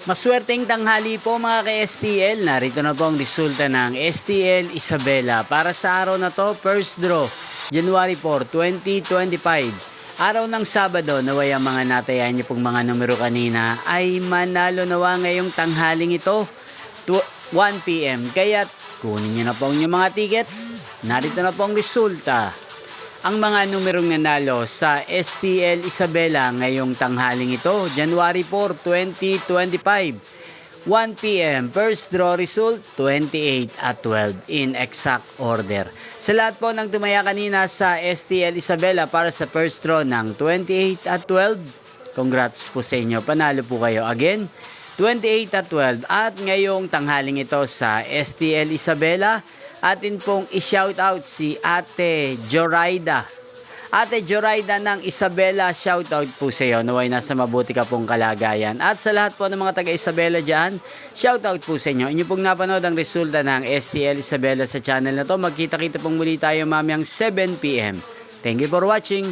Maswerteng tanghali po mga ka-STL. Narito na po ang resulta ng STL Isabela para sa araw na to, first draw, January 4, 2025. Araw ng Sabado, naway ang mga natayan niyo pong mga numero kanina ay manalo nawa ngayong tanghaling ito, 1 PM. Kaya't kunin niyo na po ang inyong mga tickets. Narito na po ang resulta. Ang mga numerong nanalo sa STL Isabela ngayong tanghaling ito, January 4, 2025. 1 PM, first draw result, 28 at 12 in exact order. Sa lahat po ng tumaya kanina sa STL Isabela para sa first draw ng 28 at 12, congrats po sa inyo, panalo po kayo again. 28 at 12 at ngayong tanghaling ito sa STL Isabela, atin pong i-shoutout si Ate Joraida. Ate Joraida ng Isabela, shoutout po sa iyo. Naway nasa mabuti ka pong kalagayan. At sa lahat po ng mga taga-Isabela dyan, shoutout po sa inyo. Inyo pong napanood ang resulta ng STL Isabela sa channel na to. Magkita-kita pong muli tayo mamayang 7 PM. Thank you for watching.